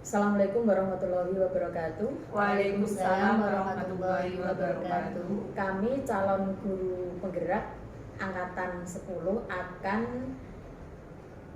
Assalamualaikum warahmatullahi wabarakatuh. Waalaikumsalam warahmatullahi wabarakatuh. Kami calon guru penggerak angkatan 10 akan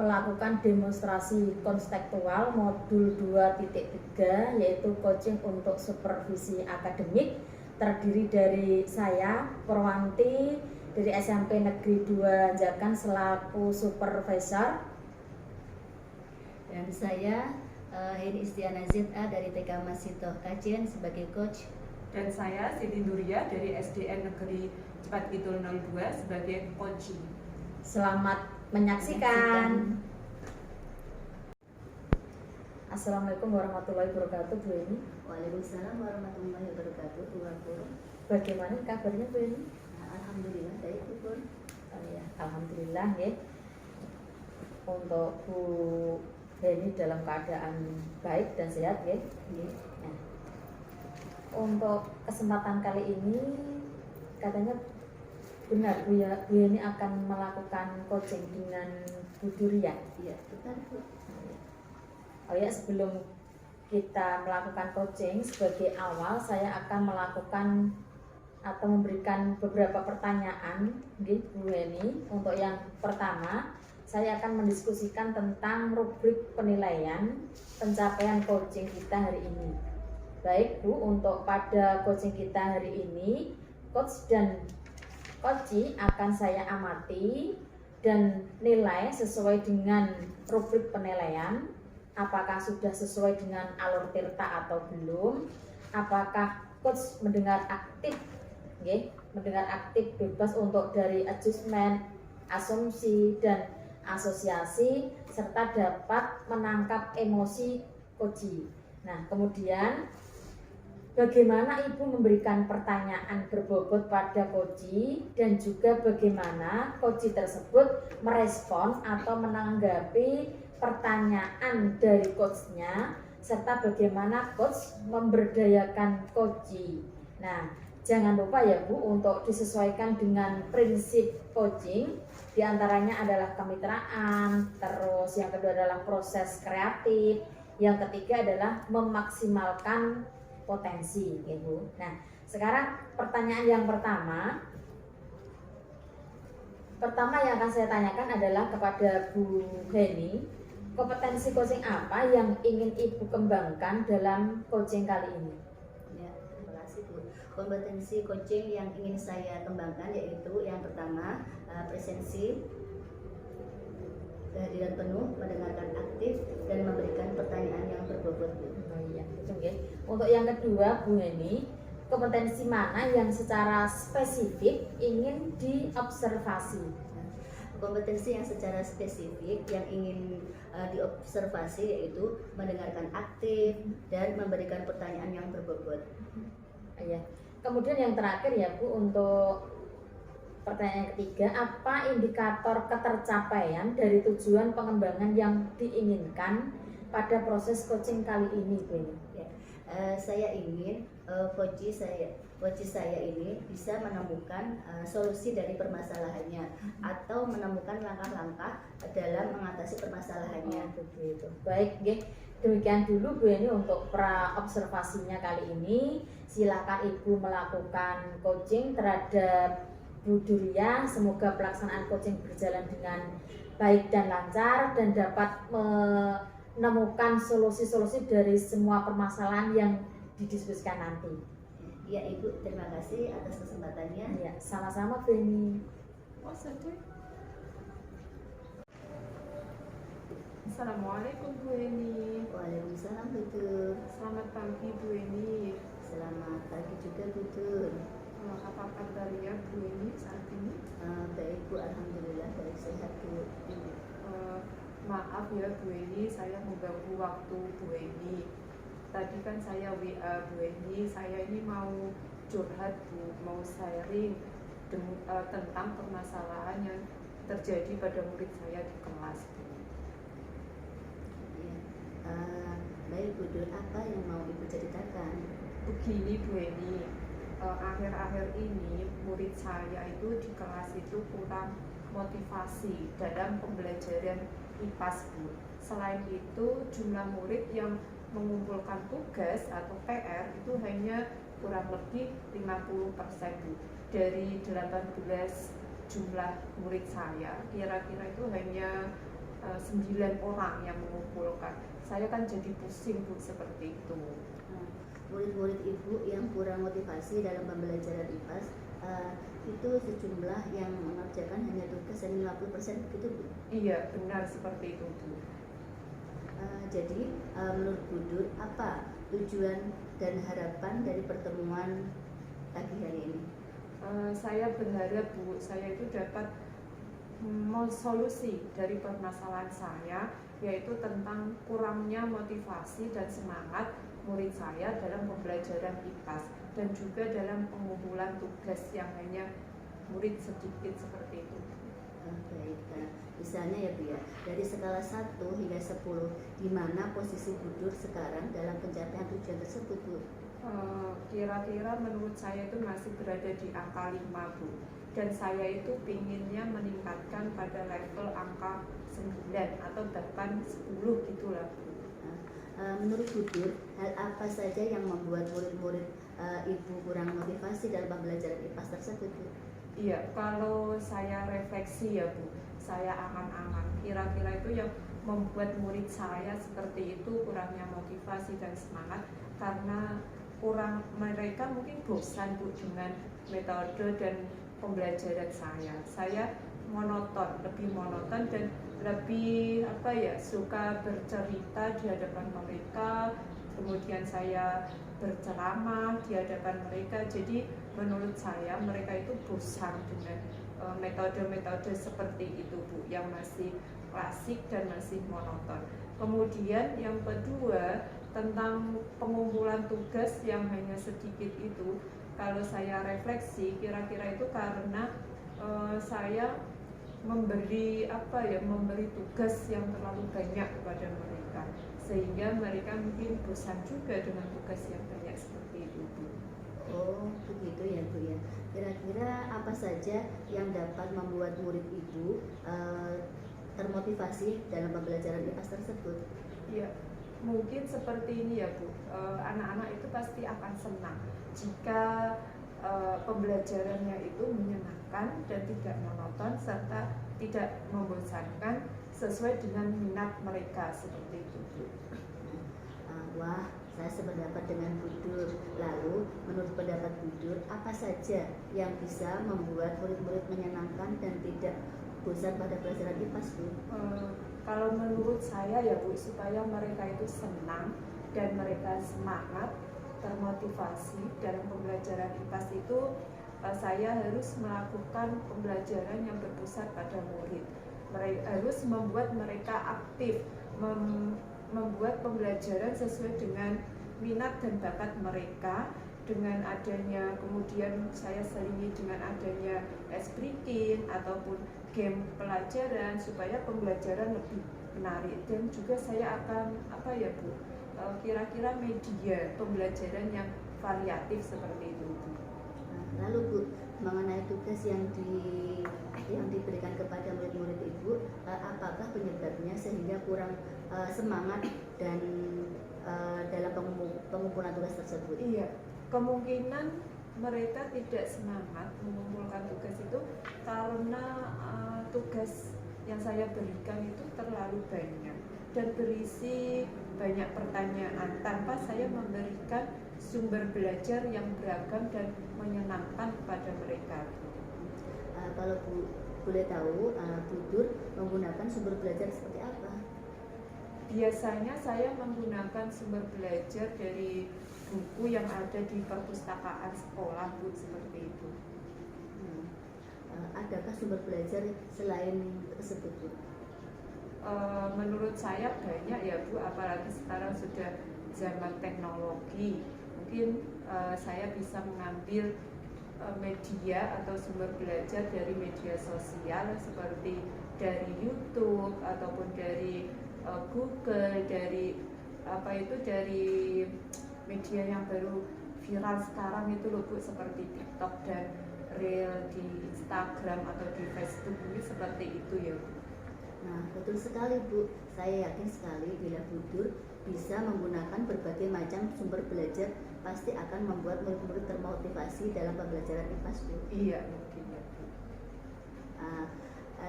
melakukan demonstrasi konstekstual modul 2.3 yaitu coaching untuk supervisi akademik, terdiri dari saya, Purwanti dari SMP Negeri 2 Jakan selaku supervisor, Dan saya Heni Istiana ZA dari TK Masito Kajen sebagai coach. Dan saya Siti Nuria dari SDN Negeri Cepat Kidul 02 sebagai coach. Selamat menyaksikan. Assalamualaikum warahmatullahi wabarakatuh, Bu Eni. Waalaikumsalam warahmatullahi wabarakatuh. Bagaimana kabarnya, Bu Eni? Alhamdulillah baik, Bu. Oh ya, alhamdulillah ya. Untuk Bu Heni dalam keadaan baik dan sehat ya. Nah, untuk kesempatan kali ini katanya benar Bu Heni akan melakukan coaching dengan Bu Duria. Iya, betul, Bu. Oh ya, sebelum kita melakukan coaching, sebagai awal saya akan melakukan atau memberikan beberapa pertanyaan gitu, Bu Heni. Untuk yang pertama, saya akan mendiskusikan tentang rubrik penilaian pencapaian coaching kita hari ini. Baik Bu, untuk pada coaching kita hari ini, coach dan coachee akan saya amati dan nilai sesuai dengan rubrik penilaian. Apakah sudah sesuai dengan alur tirta atau belum? Apakah coach mendengar aktif, mendengar aktif bebas untuk dari adjustment, asumsi dan asosiasi, serta dapat menangkap emosi coachee. Nah, kemudian bagaimana Ibu memberikan pertanyaan berbobot pada coachee dan juga bagaimana coachee tersebut merespon atau menanggapi pertanyaan dari coachnya, serta bagaimana coach memberdayakan coachee. Nah, jangan lupa ya Bu, untuk disesuaikan dengan prinsip coaching. Di antaranya adalah kemitraan, terus yang kedua adalah proses kreatif, yang ketiga adalah memaksimalkan potensi, ya Bu. Nah, sekarang pertanyaan yang pertama yang akan saya tanyakan adalah kepada Bu Heni. Kompetensi coaching apa yang ingin Ibu kembangkan dalam coaching kali ini? Ya, terima kasih, Bu. Kompetensi coaching yang ingin saya kembangkan yaitu yang pertama, presensi, kehadiran penuh, mendengarkan aktif, dan memberikan pertanyaan yang berbobot. Oh iya, itu ya. Untuk yang kedua, Bu Heni, kompetensi mana yang secara spesifik ingin diobservasi? Kompetensi yang secara spesifik yang ingin diobservasi yaitu mendengarkan aktif dan memberikan pertanyaan yang berbobot. Ya. Kemudian yang terakhir ya Bu, untuk pertanyaan yang ketiga, apa indikator ketercapaian dari tujuan pengembangan yang diinginkan pada proses coaching kali ini, Bu? Ya, saya ingin coach saya ini bisa menemukan solusi dari permasalahannya atau menemukan langkah-langkah dalam mengatasi permasalahannya. Begitu. Baik, demikian dulu Bu Heni untuk pra observasinya kali ini. Silakan Ibu melakukan coaching terhadap Bu Duria. Semoga pelaksanaan coaching berjalan dengan baik dan lancar dan dapat menemukan solusi-solusi dari semua permasalahan yang didiskusikan nanti. Ya Ibu, terima kasih atas kesempatannya. Ya, sama-sama Bu Heni. Assalamualaikum Bu Heni. Waalaikumsalam, Bu. Selamat pagi Bu Heni. Selamat pagi juga, Bu. Apa kabarnya Bu Heni saat ini? Baik Bu, alhamdulillah baik, sehat Bu. Maaf ya Bu Heni, saya mengganggu waktu Bu Heni. Tadi kan saya WA Bu Heni, saya ini mau curhat Bu, mau sharing tentang permasalahan yang terjadi pada murid saya di kelas Bu. Ya. Baik Bu, apa yang mau Ibu ceritakan? Begini Bu Heni, akhir-akhir ini murid saya itu di kelas itu kurang motivasi dalam pembelajaran IPAS Bu. Selain itu jumlah murid yang mengumpulkan tugas atau PR itu hanya kurang lebih 50% Bu. Dari 18 jumlah murid saya, kira-kira itu hanya 9 orang yang mengumpulkan. Saya kan jadi pusing Bu seperti itu. Murid-murid Ibu yang kurang motivasi dalam pembelajaran IPAS itu sejumlah yang mengerjakan hanya tugas hanya 50% begitu Bu? Iya, benar seperti itu Bu. Jadi menurut Bu Dur, apa tujuan dan harapan dari pertemuan pagi hari ini? Saya berharap Bu, saya itu dapat solusi dari permasalahan saya, yaitu tentang kurangnya motivasi dan semangat murid saya dalam pembelajaran IPAS dan juga dalam pengumpulan tugas yang hanya murid sedikit seperti itu. Baik, misalnya ya Bu ya, dari skala 1 hingga 10, di mana posisi Bu Dur sekarang dalam pencapaian tujuan tersebut Bu? Kira-kira menurut saya itu masih berada di angka 5 Bu, dan saya itu pinginnya meningkatkan pada level angka 9 atau bahkan 10 gitulah Bu. Menurut Bu Dur, hal apa saja yang membuat murid-murid Ibu kurang motivasi dalam pembelajaran IPAS tersebut Bu? Iya, kalau saya refleksi ya Bu, saya angan-angan kira-kira itu yang membuat murid saya seperti itu kurangnya motivasi dan semangat karena mereka mungkin bosan Bu dengan metode dan pembelajaran saya. Saya lebih monoton dan lebih suka bercerita di hadapan mereka, kemudian saya berceramah di hadapan mereka. Jadi menurut saya mereka itu bosan dengan metode-metode seperti itu Bu, yang masih klasik dan masih monoton. Kemudian yang kedua, tentang pengumpulan tugas yang hanya sedikit itu, kalau saya refleksi kira-kira itu karena saya memberi tugas yang terlalu banyak kepada mereka, sehingga mereka mungkin bosan juga dengan tugas yang banyak seperti itu Bu. Oh begitu ya Bu ya. Kira-kira apa saja yang dapat membuat murid Ibu termotivasi dalam pembelajaran IPAS tersebut? Ya, mungkin seperti ini ya Bu, anak-anak itu pasti akan senang jika pembelajarannya itu menyenangkan dan tidak monoton serta tidak membosankan sesuai dengan minat mereka seperti itu Bu. Wah, saya sependapat dengan Bu Dur. Lalu, menurut pendapat Bu Dur, apa saja yang bisa membuat murid-murid menyenangkan dan tidak bosan pada pelajaran IPAS Bu? Kalau menurut saya ya Bu, supaya mereka itu senang dan mereka semangat, termotivasi dalam pembelajaran IPAS itu, saya harus melakukan pembelajaran yang berpusat pada murid. Harus membuat mereka aktif, membuat pembelajaran sesuai dengan minat dan bakat mereka. Dengan adanya, kemudian saya selingi dengan adanya breaking ataupun game pelajaran supaya pembelajaran lebih menarik. Dan juga saya akan Bu, kira-kira media pembelajaran yang variatif seperti itu Bu. Lalu Bu, mengenai tugas yang diberikan kepada murid-murid Ibu, apakah penyebabnya sehingga kurang semangat dan dalam pengumpulan tugas tersebut? Iya, kemungkinan mereka tidak semangat mengumpulkan tugas itu karena tugas yang saya berikan itu terlalu banyak dan berisi banyak pertanyaan tanpa saya memberikan sumber belajar yang beragam dan menyenangkan kepada mereka. Kalau Bu boleh tahu, Bu Dur menggunakan sumber belajar seperti apa? Biasanya saya menggunakan sumber belajar dari buku yang ada di perpustakaan sekolah Bu, seperti itu. Adakah sumber belajar selain tersebut Bu? Menurut saya banyak ya Bu, apalagi sekarang sudah zaman teknologi. Mungkin saya bisa mengambil media atau sumber belajar dari media sosial seperti dari YouTube ataupun dari Google, dari dari media yang baru viral sekarang itu loh Bu, seperti TikTok dan Reel di Instagram atau di Facebook, ini seperti itu ya Bu. Nah, betul sekali Bu. Saya yakin sekali bila Bu Dur bisa menggunakan berbagai macam sumber belajar, pasti akan membuat murid-murid termotivasi dalam pembelajaran IPAS, Bu. Iya, mungkin ya Bu.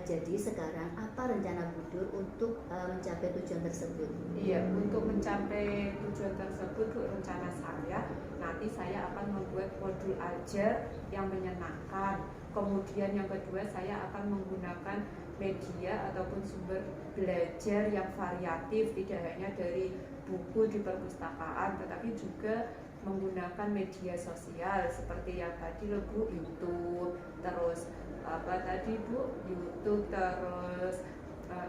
Jadi sekarang apa rencana Bu Dur untuk mencapai tujuan tersebut? Iya, untuk mencapai tujuan tersebut, Bu, rencana saya nanti saya akan membuat modul ajar yang menyenangkan. Kemudian yang kedua, saya akan menggunakan media ataupun sumber belajar yang variatif, tidak hanya dari buku di perpustakaan, tetapi juga menggunakan media sosial seperti yang tadi loh Bu, YouTube, terus apa tadi Bu, YouTube, terus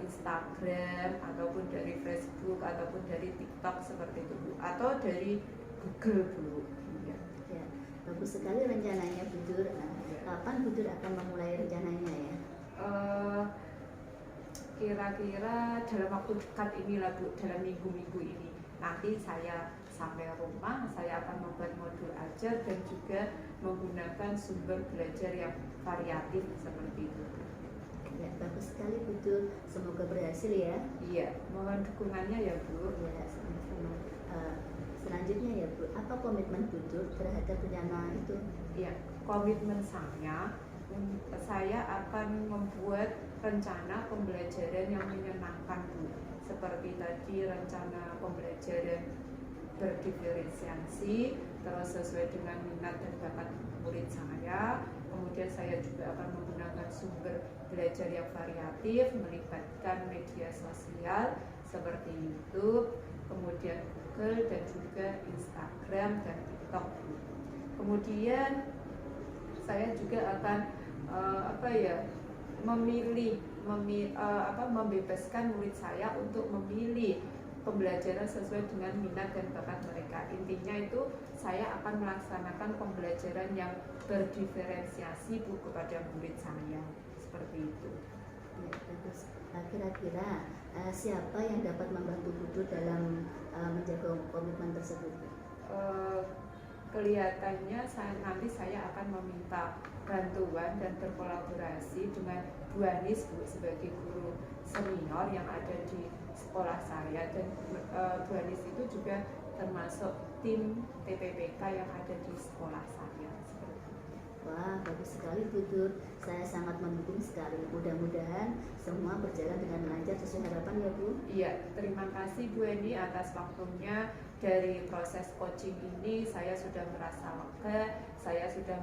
Instagram, ataupun dari Facebook, ataupun dari TikTok seperti itu Bu, atau dari Google Bu. Ya. Ya, bagus sekali rencananya Bu Dur. Kapan Bu Dur akan memulai rencananya ya? Kira-kira dalam waktu dekat inilah Bu, dalam minggu-minggu ini. Nanti saya sampai rumah, saya akan membuat modul ajar dan juga menggunakan sumber belajar yang variatif seperti itu. Ya, bagus sekali Bu Dur. Semoga berhasil ya. Iya, mohon dukungannya ya Bu. Ya, sama-sama. Selanjutnya ya Bu, apa komitmen Bu Dur terhadap rencana itu? Iya, komitmen saya akan membuat rencana pembelajaran yang menyenangkan Bu. Seperti tadi rencana pembelajaran berdiferensiasi, terus sesuai dengan minat dan bakat murid saya. Kemudian saya juga akan menggunakan sumber belajar yang variatif, melibatkan media sosial seperti YouTube, kemudian Google dan juga Instagram dan TikTok. Kemudian saya juga akan membebaskan murid saya untuk memilih pembelajaran sesuai dengan minat dan bakat mereka. Intinya itu saya akan melaksanakan pembelajaran yang berdiferensiasi Bu kepada murid saya, seperti itu. Ya, bagus. Kira-kira siapa yang dapat membantu Bu Dur dalam menjaga komitmen tersebut? Kelihatannya nanti saya akan meminta bantuan dan berkolaborasi dengan Bu Anis Bu sebagai guru senior yang ada di sekolah saya, dan Bu Anis itu juga termasuk tim TPPK yang ada di sekolah saya. Wah, bagus sekali Bu Dur. Saya sangat mendukung sekali. Mudah-mudahan semua berjalan dengan lancar sesuai harapan ya Bu. Iya, terima kasih Bu Eni atas waktunya. Dari proses coaching ini saya sudah merasa lega, saya sudah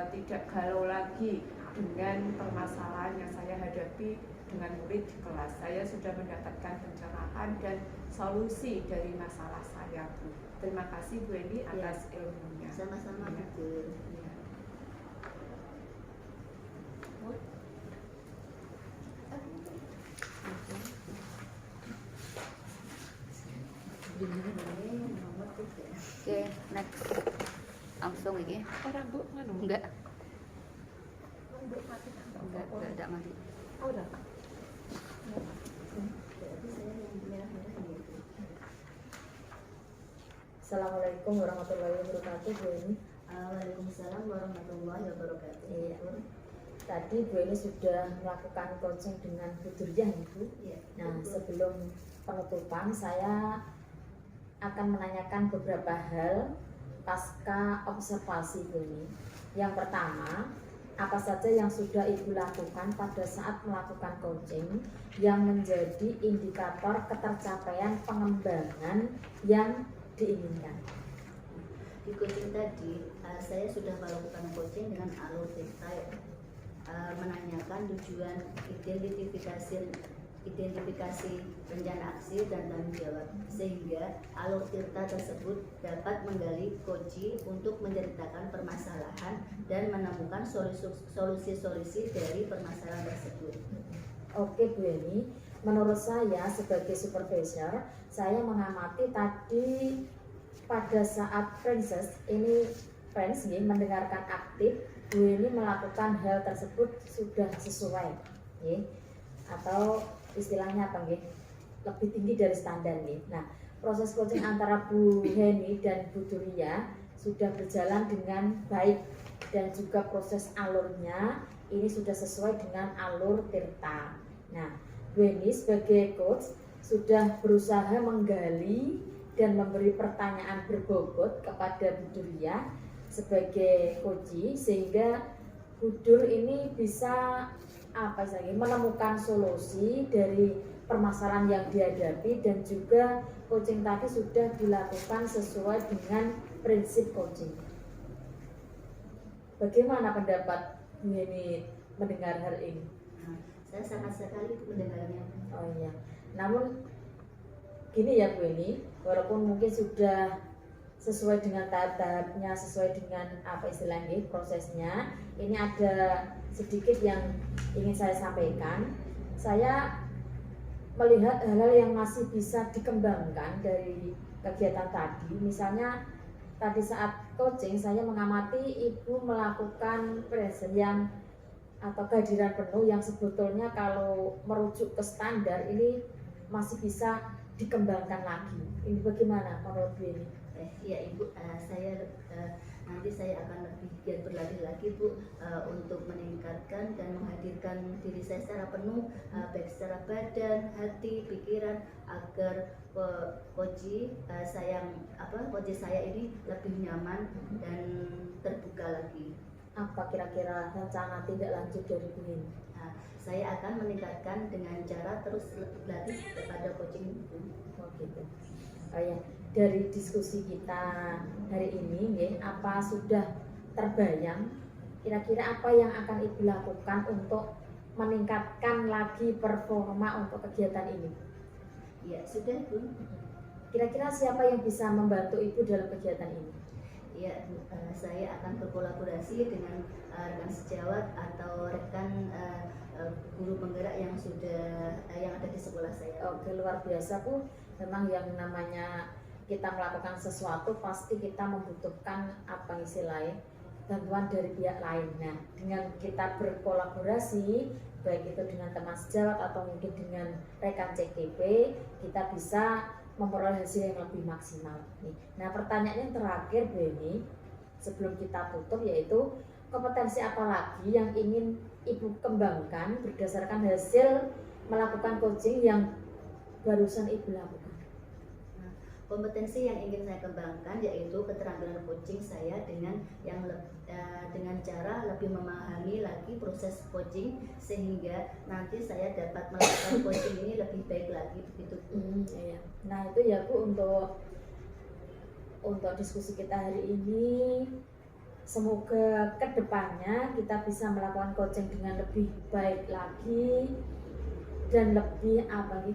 tidak galau lagi dengan permasalahan yang saya hadapi dengan murid di kelas. Saya sudah mendapatkan pencerahan dan solusi dari masalah saya Bu. Terima kasih Bu Eni atas ilmunya. Sama-sama Bu Dur. Ya. Oke, next. Langsung ini. Orang Bu, mana? Enggak Enggak mati. Oh, udah. Berarti saya yang merah-merah ini. Assalamualaikum warahmatullahi wabarakatuh Bu Eni. Waalaikumsalam warahmatullahi wabarakatuh. Iya. Tadi Bu Eni sudah melakukan coaching dengan Bu Duryah Bu. Iya. Nah, sebelum penutupan saya akan menanyakan beberapa hal pasca observasi Bu Eni. Yang pertama, apa saja yang sudah Ibu lakukan pada saat melakukan coaching yang menjadi indikator ketercapaian pengembangan yang diinginkan? Di coaching tadi, saya sudah melakukan coaching dengan alur cerita, menanyakan tujuan, identifikasi rencana aksi dan tanggung jawab, sehingga alur tirta tersebut dapat menggali kunci untuk menceritakan permasalahan dan menemukan solusi-solusi dari permasalahan tersebut. Oke Bu Eni, menurut saya sebagai supervisor, saya mengamati tadi pada saat Princess mendengarkan aktif, Bu Eni melakukan hal tersebut sudah sesuai, atau istilahnya apa nggih, lebih tinggi dari standar nih. Nah, proses coaching antara Bu Heni dan Bu Duryah sudah berjalan dengan baik, dan juga proses alurnya ini sudah sesuai dengan alur tirta. Nah, Bu Heni sebagai coach, sudah berusaha menggali dan memberi pertanyaan berbobot kepada Bu Duria sebagai coach, sehingga Bu Dur ini bisa menemukan solusi dari permasalahan yang dihadapi, dan juga coaching tadi sudah dilakukan sesuai dengan prinsip coaching. Bagaimana pendapat Bu Heni mendengar hal ini? Saya sangat sekali mendengarnya. Oh iya. Namun gini ya Bu Heni, walaupun mungkin sudah sesuai dengan tahap-tahapnya, sesuai dengan prosesnya, ini ada sedikit yang ingin saya sampaikan. Saya melihat hal-hal yang masih bisa dikembangkan dari kegiatan tadi. Misalnya tadi saat coaching saya mengamati Ibu melakukan present yang atau kehadiran penuh yang sebetulnya kalau merujuk ke standar ini masih bisa dikembangkan lagi. Ini bagaimana menurut Bu ini? Ya Ibu, nanti saya akan lebih giat berlatih lagi Bu, untuk meningkatkan dan menghadirkan diri saya secara penuh, baik secara badan, hati, pikiran, agar coach saya ini lebih nyaman dan terbuka lagi. Apa kira-kira rencana tidak lanjut dari Bu ini? Saya akan meningkatkan dengan cara terus berlatih kepada coaching Bu. Oh gitu. Oh ya, dari diskusi kita hari ini, apa sudah terbayang kira-kira apa yang akan Ibu lakukan untuk meningkatkan lagi performa untuk kegiatan ini? Ya sudah Bu. Kira-kira siapa yang bisa membantu Ibu dalam kegiatan ini? Ya, saya akan berkolaborasi dengan rekan sejawat atau rekan guru penggerak yang ada di sekolah saya. Oke, luar biasa Bu. Memang yang namanya kita melakukan sesuatu pasti kita membutuhkan bantuan dari pihak lain. Nah, dengan kita berkolaborasi, baik itu dengan teman sejawat atau mungkin dengan rekan CKP, kita bisa memperoleh hasil yang lebih maksimal. Nah, pertanyaan yang terakhir Bu Eni, sebelum kita tutup, yaitu kompetensi apa lagi yang ingin Ibu kembangkan berdasarkan hasil melakukan coaching yang barusan Ibu lakukan? Kompetensi yang ingin saya kembangkan yaitu keterampilan coaching saya dengan cara lebih memahami lagi proses coaching, sehingga nanti saya dapat melakukan coaching ini lebih baik lagi, begitu Bu. Iya. Nah itu ya Bu, untuk diskusi kita hari ini. Semoga kedepannya kita bisa melakukan coaching dengan lebih baik lagi dan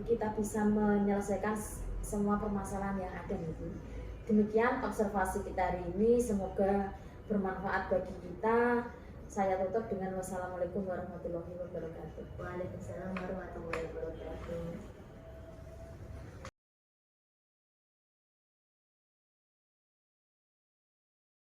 kita bisa menyelesaikan semua permasalahan yang ada nih Bu. Demikian observasi kita hari ini, semoga bermanfaat bagi kita. Saya tutup dengan wassalamualaikum warahmatullahi wabarakatuh. Waalaikumsalam warahmatullahi wabarakatuh.